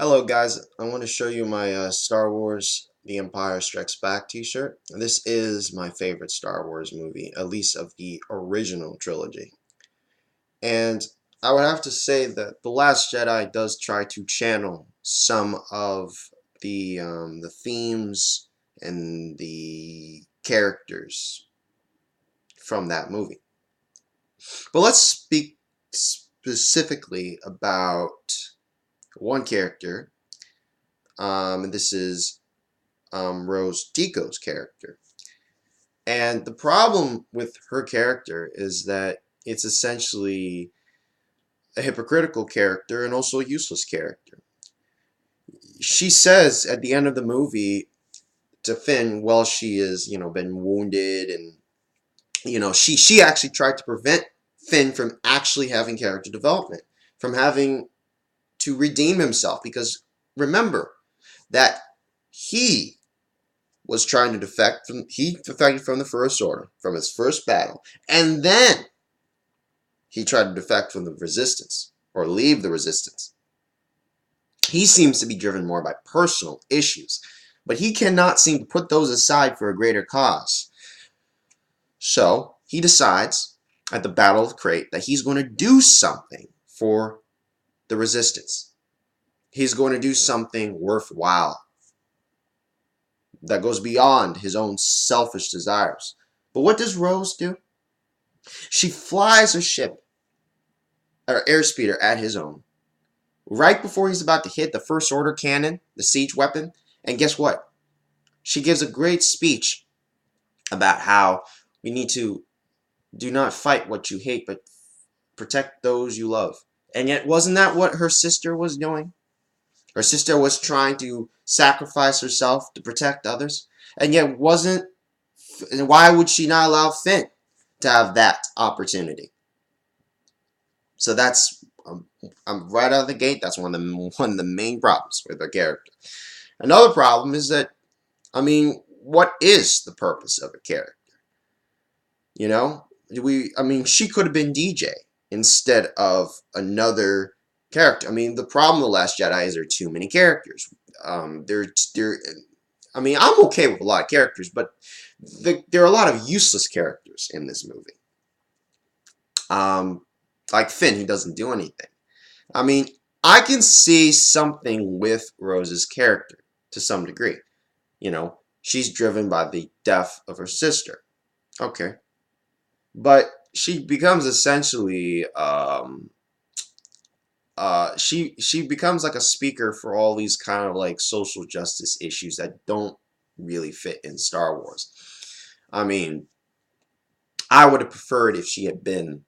Hello guys, I want to show you my Star Wars The Empire Strikes Back t-shirt. This is my favorite Star Wars movie, at least of the original trilogy. And I would have to say that The Last Jedi does try to channel some of the themes and the characters from that movie. But let's speak specifically about one character. And this is Rose Tico's character. And the problem with her character is that it's essentially a hypocritical character and also a useless character. She says at the end of the movie to Finn, while she is, been wounded and, she actually tried to prevent Finn from actually having character development, from having to redeem himself. Because remember that he was trying to he defected from the First Order, from his first battle, and then he tried to defect from the Resistance, or leave the Resistance. He seems to be driven more by personal issues, but he cannot seem to put those aside for a greater cause. So he decides at the Battle of Crate that he's going to do something for the Resistance. He's going to do something worthwhile that goes beyond his own selfish desires. But what does Rose do? She flies a ship, or airspeeder at his own, right before he's about to hit the First Order cannon, the siege weapon. And guess what? She gives a great speech about how we need to do not fight what you hate, but protect those you love. And yet, wasn't that what her sister was doing? Her sister was trying to sacrifice herself to protect others. And yet, why would she not allow Finn to have that opportunity? So that's I'm right out of the gate. That's one of the main problems with her character. Another problem is that, what is the purpose of a character? She could have been DJ instead of another character. The problem with The Last Jedi is there are too many characters. I'm okay with a lot of characters, but there are a lot of useless characters in this movie. Like Finn, he doesn't do anything. I can see something with Rose's character to some degree. She's driven by the death of her sister. Okay. But she becomes essentially, she becomes like a speaker for all these kind of like social justice issues that don't really fit in Star Wars. I would have preferred if she had been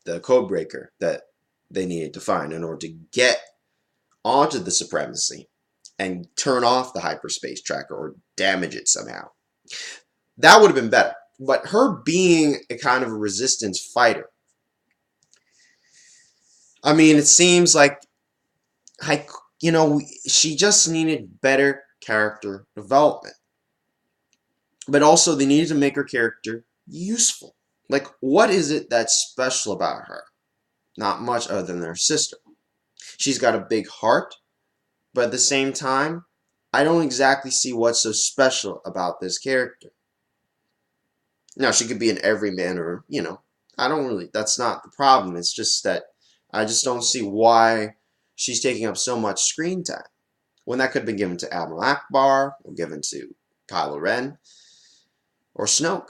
the code breaker that they needed to find in order to get onto the supremacy and turn off the hyperspace tracker or damage it somehow. That would have been better. But her being a kind of a resistance fighter, it seems like, she just needed better character development. But also, they needed to make her character useful. Like, what is it that's special about her? Not much other than her sister. She's got a big heart, but at the same time, I don't exactly see what's so special about this character. Now, she could be an everyman, or, that's not the problem. It's just that I just don't see why she's taking up so much screen time, when that could have been given to Admiral Akbar, or given to Kylo Ren, or Snoke.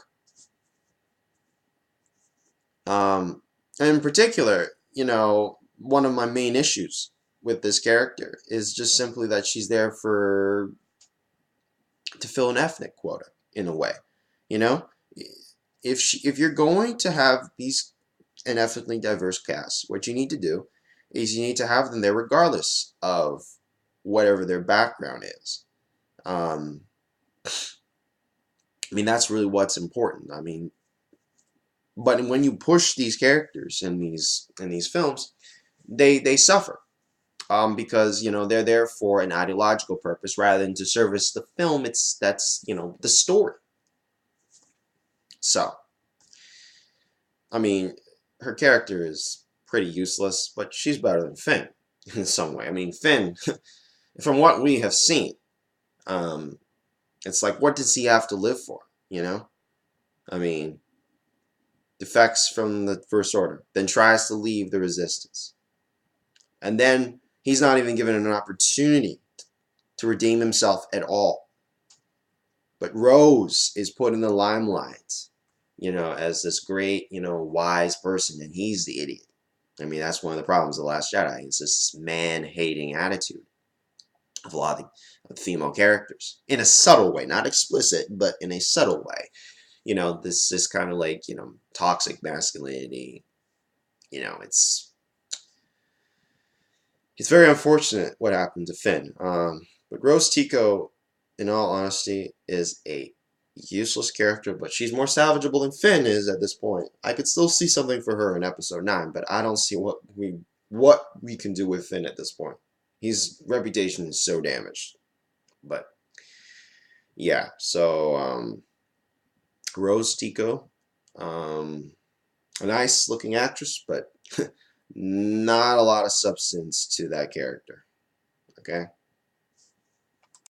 And in particular, one of my main issues with this character is just simply that she's there to fill an ethnic quota in a way. If you're going to have an ethnically diverse cast, what you need to do is you need to have them there regardless of whatever their background is. That's really what's important. But when you push these characters in these films, they suffer. Because they're there for an ideological purpose rather than to service the film. That's the story. So, her character is pretty useless, but she's better than Finn in some way. Finn, From what we have seen, um, it's like, what does he have to live for? You know, I mean, defects from the First Order, then tries to leave the Resistance, and then he's not even given an opportunity to redeem himself at all. But Rose is put in the limelight, as this great, wise person, and he's the idiot. I mean, that's one of the problems of The Last Jedi. It's this man-hating attitude of a lot of the female characters. In a subtle way, not explicit, but in a subtle way. This kind of like, toxic masculinity. It's very unfortunate what happened to Finn. But Rose Tico, in all honesty, is a useless character, but she's more salvageable than Finn is at this point. I could still see something for her in episode 9, but I don't see what we can do with Finn at this point. His reputation is so damaged. But yeah, so Rose Tico, a nice looking actress, but not a lot of substance to that character. Okay?